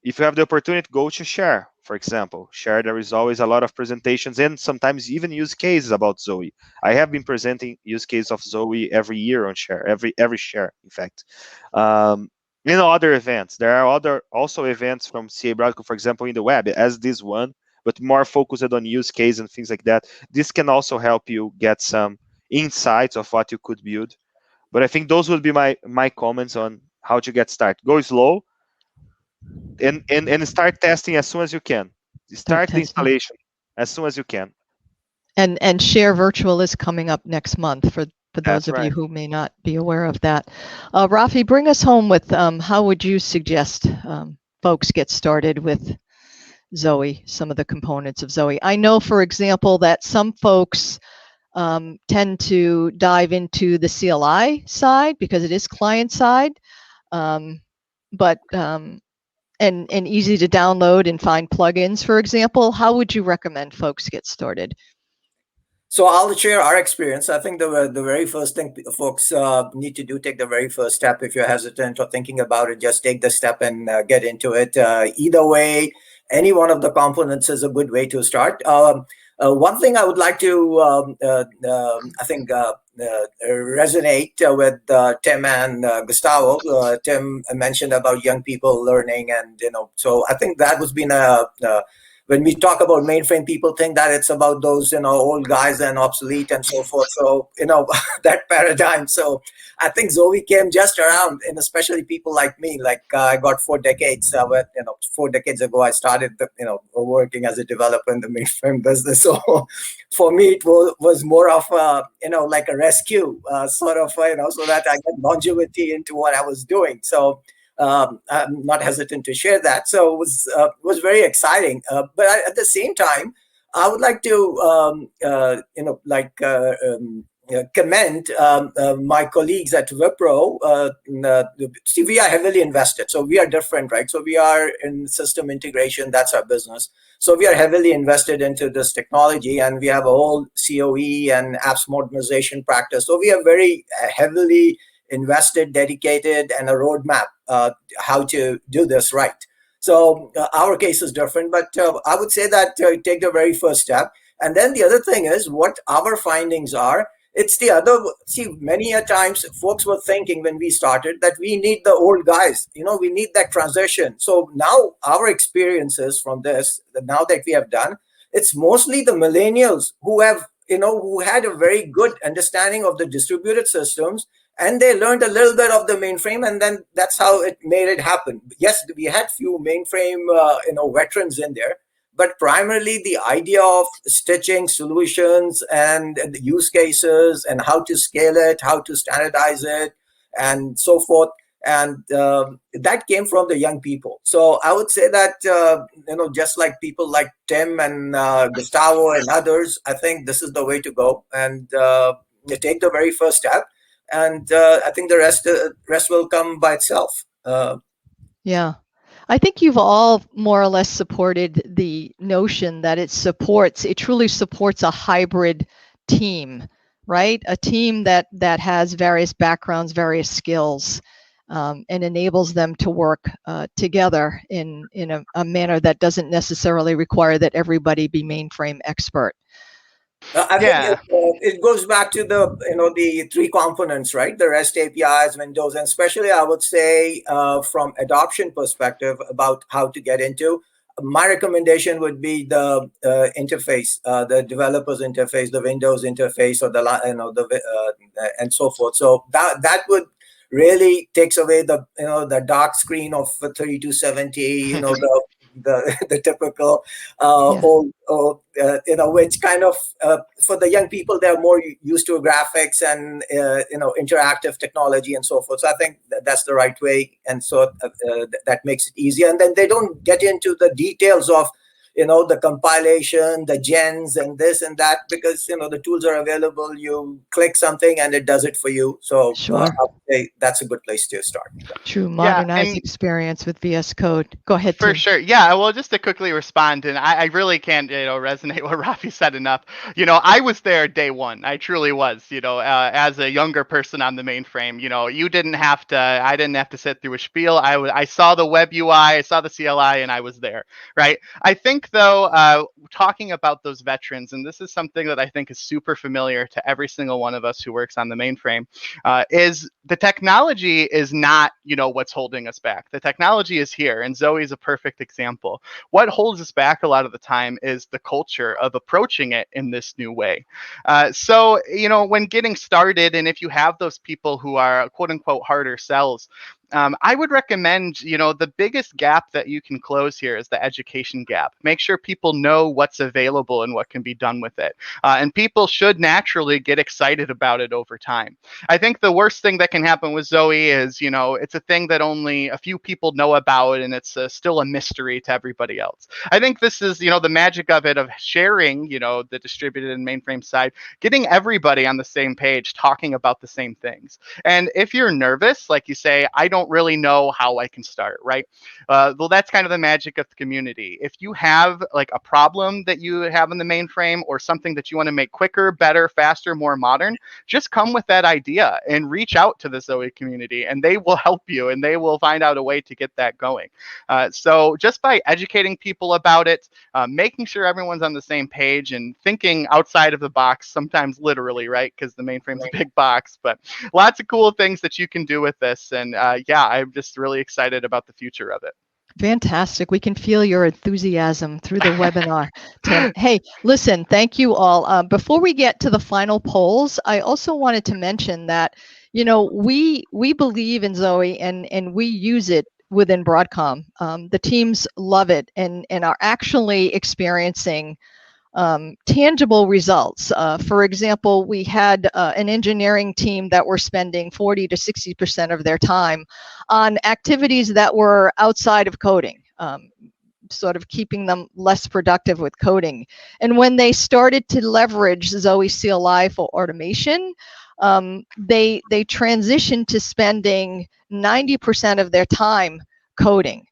if you have the opportunity, go to Share, for example. Share, there is always a lot of presentations and sometimes even use cases about Zowe. I have been presenting use case of Zowe every year on Share, every Share, in fact. Other events. There are also events from CA Broadcom, for example, in the web, as this one, but more focused on use case and things like that. This can also help you get some insights of what you could build. But I think those would be my comments on how to get started. Go slow and start testing as soon as you can. Start the installation as soon as you can. And Share Virtual is coming up next month for those of right. you who may not be aware of that. Rafi, bring us home with how would you suggest folks get started with Zowe, some of the components of Zowe. I know, for example, that some folks tend to dive into the CLI side because it is client side, but and easy to download and find plugins, for example. How would you recommend folks get started? So I'll share our experience. I think the very first thing folks need to do, take the very first step. If you're hesitant or thinking about it, just take the step and get into it. Either way, any one of the components is a good way to start. One thing I would like to, resonate with Tim and Gustavo. Tim mentioned about young people learning, and so I think that was been when we talk about mainframe, people think that it's about those old guys and obsolete and so forth. So that paradigm. So I think Zowe came just around, and especially people like me. Like I got 4 decades. 4 decades ago, I started working as a developer in the mainframe business. So for me, it was more of like a rescue sort of so that I get longevity into what I was doing. So I'm not hesitant to share that. So it was very exciting. But at the same time, I would like to commend my colleagues at Wipro. See, we are heavily invested, so we are different, right? So we are in system integration. That's our business. So we are heavily invested into this technology, and we have a whole COE and apps modernization practice. So we are very heavily invested, dedicated, and a roadmap how to do this right. So our case is different, but I would say that take the very first step. And then the other thing is what our findings are. It's the other, many a times folks were thinking when we started that we need the old guys, we need that transition. So now our experiences from this, now that we have done, it's mostly the millennials who have, who had a very good understanding of the distributed systems, and they learned a little bit of the mainframe, and then that's how it made it happen. Yes, we had few mainframe, veterans in there, but primarily the idea of stitching solutions and the use cases and how to scale it, how to standardize it, and so forth. And that came from the young people. So I would say that, just like people like Tim and Gustavo and others, I think this is the way to go. And you take the very first step. And I think the rest will come by itself. Yeah. I think you've all more or less supported the notion that it truly supports a hybrid team, right? A team that has various backgrounds, various skills. and enables them to work together in a manner that doesn't necessarily require that everybody be mainframe expert. I think it goes back to the three components, right? The REST APIs, Windows, and especially I would say from adoption perspective about how to get into. My recommendation would be the interface, the developer's interface, the Windows interface, or and so forth. So that would really takes away the dark screen of 3270, the typical old, which kind of for the young people, they're more used to graphics and interactive technology and so forth. So I think that's the right way, and so that makes it easier. And then they don't get into the details of the compilation, the gens, and this and that, because the tools are available. You click something and it does it for you. So Sure. I would say that's a good place to start. True modernized experience with VS Code. Go ahead, For Tim. sure. Yeah, well, just to quickly respond, and I really can't resonate what Rafi said enough. I was there day one. I truly was. As a younger person on the mainframe, I didn't have to sit through a spiel. I saw the web UI, I saw the CLI, and I was there. Right. I think though, talking about those veterans, and this is something that I think is super familiar to every single one of us who works on the mainframe, is the technology is not what's holding us back. The technology is here, and Zowe is a perfect example. What holds us back a lot of the time is the culture of approaching it in this new way. So when getting started, and if you have those people who are quote unquote harder sells, I would recommend, the biggest gap that you can close here is the education gap. Make sure people know what's available and what can be done with it. And people should naturally get excited about it over time. I think the worst thing that can happen with Zowe is, it's a thing that only a few people know about, and it's still a mystery to everybody else. I think this is, the magic of it, of sharing, the distributed and mainframe side, getting everybody on the same page, talking about the same things. And if you're nervous, like you say, I don't really know how I can start, right? Well, that's kind of the magic of the community. If you have like a problem that you have in the mainframe, or something that you want to make quicker, better, faster, more modern, just come with that idea and reach out to the Zowe community, and they will help you, and they will find out a way to get that going. So just by educating people about it, making sure everyone's on the same page, and thinking outside of the box, sometimes literally, right? Because the mainframe's a big box, but lots of cool things that you can do with this. And yeah, I'm just really excited about the future of it. Fantastic. We can feel your enthusiasm through the webinar, Tim. Hey, listen, thank you all. Before we get to the final polls, I also wanted to mention that, we believe in Zowe, and we use it within Broadcom. The teams love it and are actually experiencing tangible results. For example, we had an engineering team that were spending 40 to 60% of their time on activities that were outside of coding, sort of keeping them less productive with coding. And when they started to leverage Zowe CLI for automation, they transitioned to spending 90% of their time coding.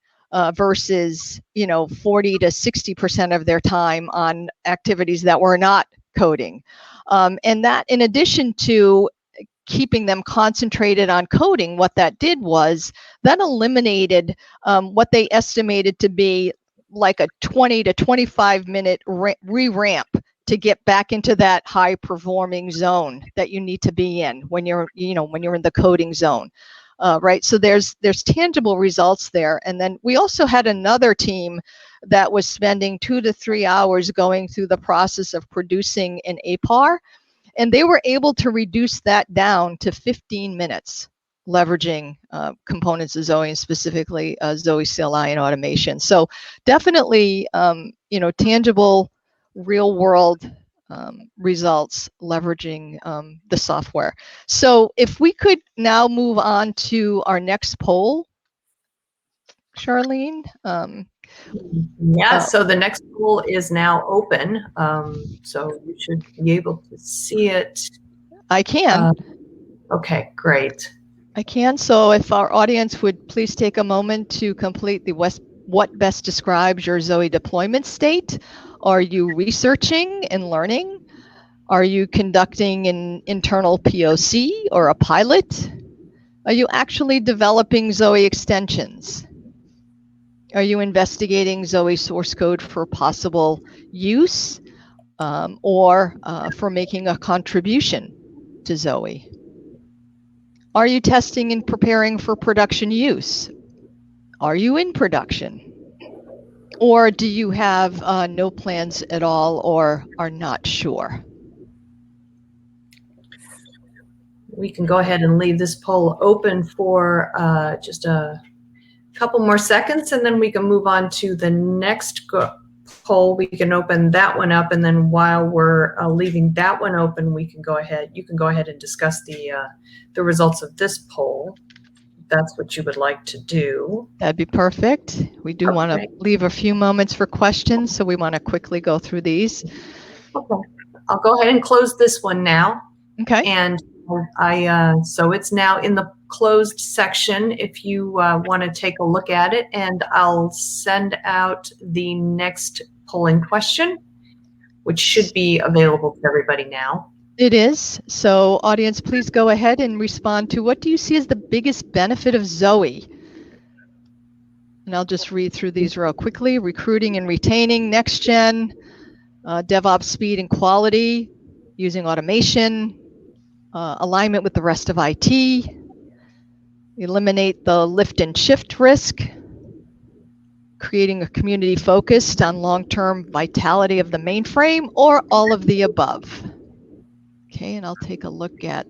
Versus 40 to 60% of their time on activities that were not coding. And that, in addition to keeping them concentrated on coding, what that did was that eliminated what they estimated to be like a 20 to 25 minute re-ramp to get back into that high performing zone that you need to be in when you're in the coding zone. Right, so there's tangible results there. And then we also had another team that was spending 2 to 3 hours going through the process of producing an APAR, and they were able to reduce that down to 15 minutes, leveraging components of Zowe, and specifically Zowe CLI and automation. So definitely, tangible, real world results leveraging the software. So if we could now move on to our next poll, Charlene. So the next poll is now open. So you should be able to see it. I can. Okay, great. I can. So if our audience would please take a moment to complete the what best describes your Zowe deployment state. Are you researching and learning? Are you conducting an internal POC or a pilot? Are you actually developing Zowe extensions? Are you investigating Zowe source code for possible use or for making a contribution to Zowe? Are you testing and preparing for production use? Are you in production? Or do you have no plans at all or are not sure? We can go ahead and leave this poll open for just a couple more seconds, and then we can move on to the next poll. We can open that one up, and then while we're leaving that one open, we can go ahead. You can go ahead and discuss the results of this poll. If that's what you would like to do. That'd be perfect. We do want to leave a few moments for questions, so we want to quickly go through these. Okay. I'll go ahead and close this one now. Okay. And so it's now in the closed section if you want to take a look at it, and I'll send out the next polling question, which should be available to everybody now. It is. So audience, please go ahead and respond to what do you see as the biggest benefit of Zowe? And I'll just read through these real quickly. Recruiting and retaining, next gen, DevOps speed and quality, using automation, alignment with the rest of IT, eliminate the lift and shift risk, creating a community focused on long-term vitality of the mainframe, or all of the above. Okay, and I'll take a look at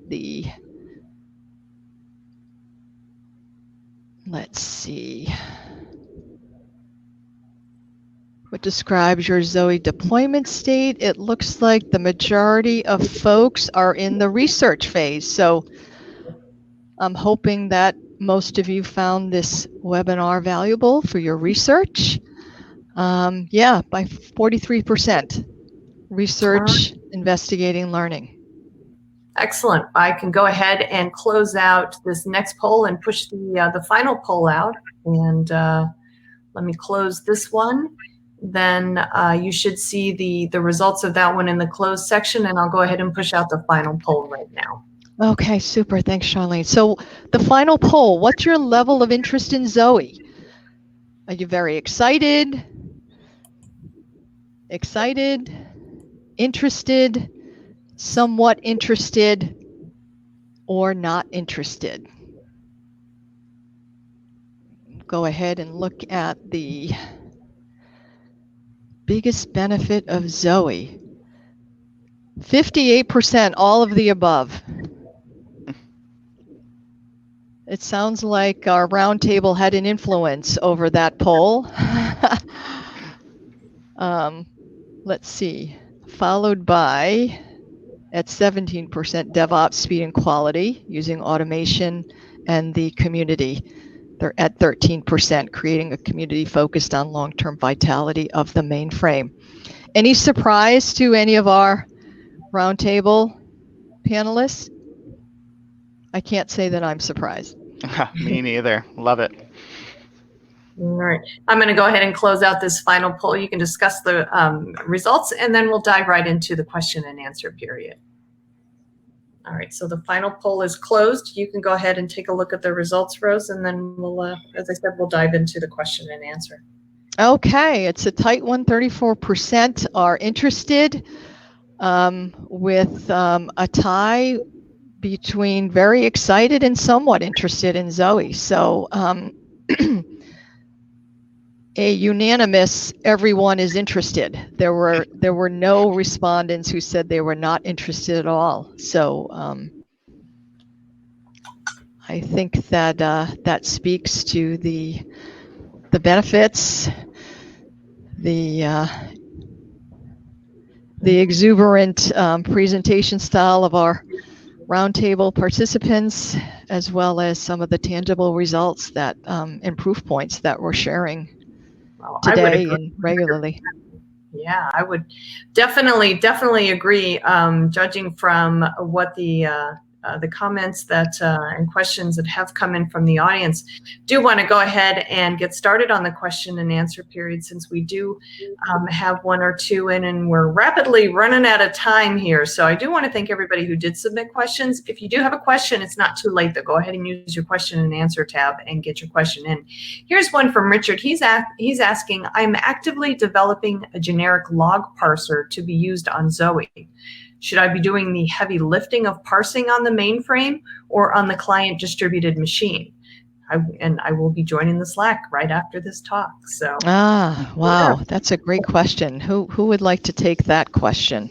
let's see. What describes your Zowe deployment state? It looks like the majority of folks are in the research phase. So I'm hoping that most of you found this webinar valuable for your research. Yeah, by 43%. Research, investigating, learning. Excellent. I can go ahead and close out this next poll and push the final poll out. And let me close this one. Then you should see the results of that one in the closed section, and I'll go ahead and push out the final poll right now. Okay, super. Thanks, Charlene. So the final poll, what's your level of interest in Zowe? Are you very excited? Excited? Interested? Somewhat interested? Or not interested? Go ahead and look at the biggest benefit of Zowe. 58%, all of the above. It sounds like our roundtable had an influence over that poll. Let's see, followed by, at 17%, DevOps speed and quality, using automation and the community. They're at 13%, creating a community focused on long-term vitality of the mainframe. Any surprise to any of our roundtable panelists? I can't say that I'm surprised. Me neither. Love it. All right. I'm going to go ahead and close out this final poll. You can discuss the results, and then we'll dive right into the question and answer period. All right, so the final poll is closed. You can go ahead and take a look at the results, Rose, and then we'll, as I said, we'll dive into the question and answer. Okay, it's a tight one. 34% are interested, with a tie between very excited and somewhat interested in Zowe. So a unanimous everyone is interested. There were no respondents who said they were not interested at all. So I think that that speaks to the benefits, the exuberant presentation style of our roundtable participants, as well as some of the tangible results that and proof points that we're sharing today and regularly. Yeah, I would definitely agree. Judging from what the the comments that and questions that have come in from the audience, do want to go ahead and get started on the question and answer period, since we do have one or two in, and we're rapidly running out of time here. So I do want to thank everybody who did submit questions. If you do have a question, it's not too late to go ahead and use your question and answer tab and get your question in. Here's one from Richard. He's asking, I'm actively developing a generic log parser to be used on Zowe. Should I be doing the heavy lifting of parsing on the mainframe or on the client distributed machine? I will be joining the Slack right after this talk. So. Wow, that's a great question. Who would like to take that question?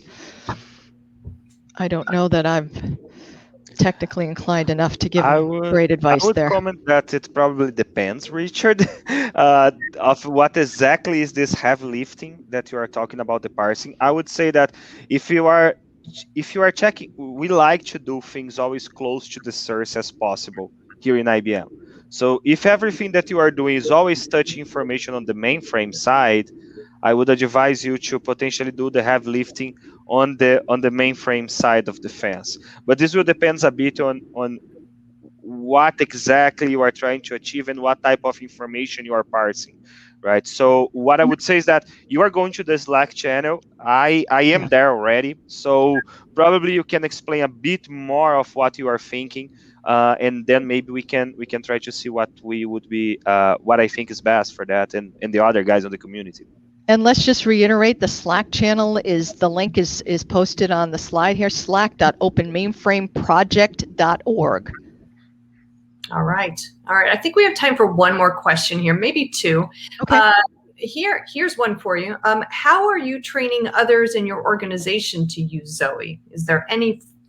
I don't know that I'm technically inclined enough to give great advice there. I would comment that it probably depends, Richard, of what exactly is this heavy lifting that you are talking about, the parsing. I would say that if you are checking, we like to do things always close to the source as possible here in IBM. So if everything that you are doing is always touching information on the mainframe side, I would advise you to potentially do the heavy lifting on the mainframe side of the fence. But this will depend a bit on what exactly you are trying to achieve and what type of information you are parsing, right? So what I would say is that you are going to the Slack channel. I am there already, so probably you can explain a bit more of what you are thinking, and then maybe we can try to see what what I think is best for that and the other guys in the community. And let's just reiterate, the Slack channel the link is posted on the slide here, slack.openmainframeproject.org. All right. I think we have time for one more question here, maybe two. Okay. Here's one for you. How are you training others in your organization to use Zowe?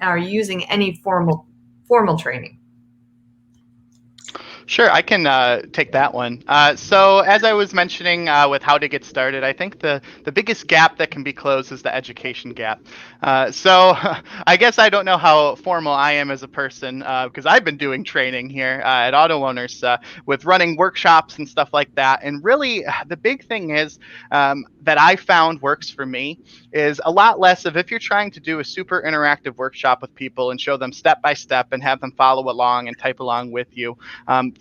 Are you using any formal training? Sure, I can take that one. So as I was mentioning with how to get started, I think the biggest gap that can be closed is the education gap. So I guess I don't know how formal I am as a person, because I've been doing training here at Auto Owners with running workshops and stuff like that. And really the big thing is that I found works for me is a lot less of, if you're trying to do a super interactive workshop with people and show them step by step and have them follow along and type along with you.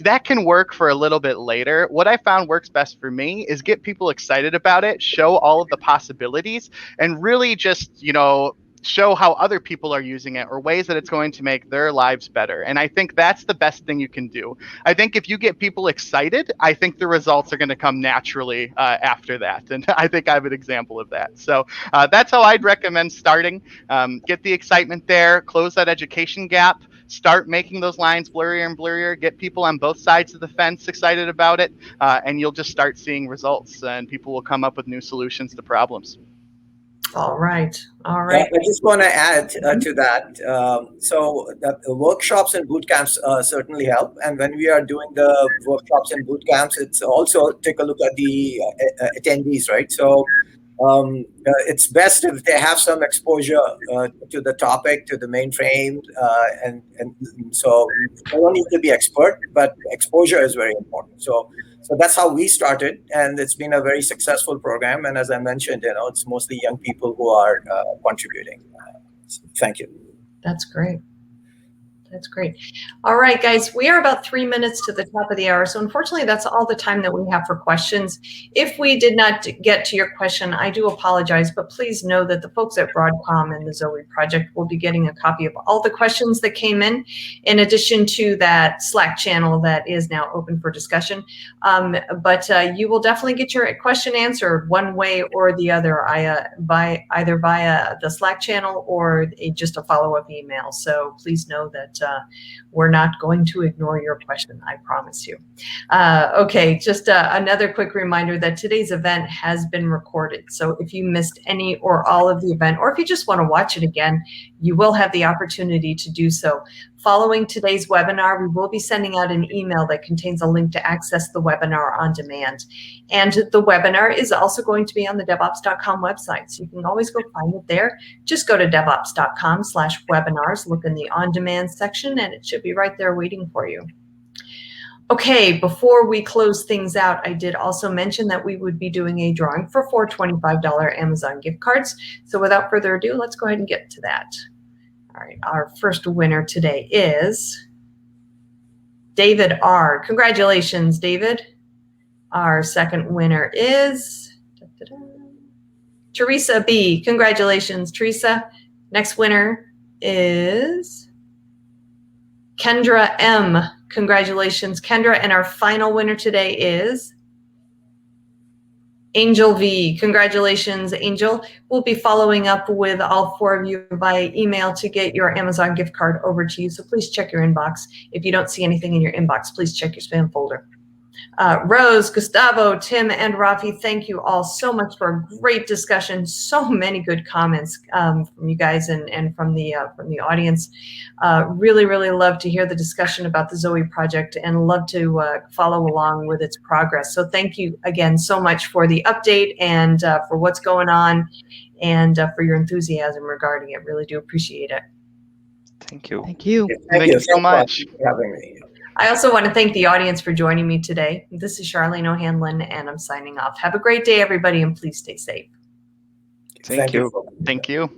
That can work for a little bit later. What I found works best for me is get people excited about it, show all of the possibilities, and really just, show how other people are using it or ways that it's going to make their lives better. And I think that's the best thing you can do. I think if you get people excited, I think the results are going to come naturally after that. And I think I have an example of that. So that's how I'd recommend starting. Get the excitement there, close that education gap, start making those lines blurrier and blurrier, get people on both sides of the fence excited about it, and you'll just start seeing results and people will come up with new solutions to problems. All right. I just want to add to that. So the workshops and boot camps certainly help. And when we are doing the workshops and boot camps, it's also take a look at the attendees, right? So it's best if they have some exposure to the topic, to the mainframe, and so they don't need to be expert, but exposure is very important. So that's how we started, and it's been a very successful program. And as I mentioned, it's mostly young people who are contributing. Thank you. That's great. That's great. All right, guys, we are about 3 minutes to the top of the hour. So unfortunately, that's all the time that we have for questions. If we did not get to your question, I do apologize, but please know that the folks at Broadcom and the Zowe project will be getting a copy of all the questions that came in addition to that Slack channel that is now open for discussion. But you will definitely get your question answered one way or the other, either via the Slack channel or just a follow-up email. So please know that we're not going to ignore your question, I promise you. Okay, just another quick reminder that today's event has been recorded. So if you missed any or all of the event, or if you just want to watch it again, you will have the opportunity to do so. Following today's webinar, we will be sending out an email that contains a link to access the webinar on demand. And the webinar is also going to be on the DevOps.com website. So you can always go find it there. Just go to DevOps.com/webinars, look in the on-demand section, and it should be right there waiting for you. Okay, before we close things out, I did also mention that we would be doing a drawing for 4 $25 Amazon gift cards. So without further ado, let's go ahead and get to that. All right, our first winner today is David R. Congratulations, David. Our second winner is Teresa B. Congratulations, Teresa. Next winner is Kendra M. Congratulations, Kendra. And our final winner today is Angel V. Congratulations, Angel. We'll be following up with all 4 of you by email to get your Amazon gift card over to you. So please check your inbox. If you don't see anything in your inbox, please check your spam folder. Rose, Gustavo, Tim, and Rafi, thank you all so much for a great discussion. So many good comments from you guys and from the audience. Really, really love to hear the discussion about the Zowe project and love to follow along with its progress. So thank you again so much for the update and for what's going on and for your enthusiasm regarding it. Really do appreciate it. Thank you. Thank you. Thank you so much for having me. I also want to thank the audience for joining me today. This is Charlene O'Hanlon, and I'm signing off. Have a great day, everybody, and please stay safe. Thank you. Thank you.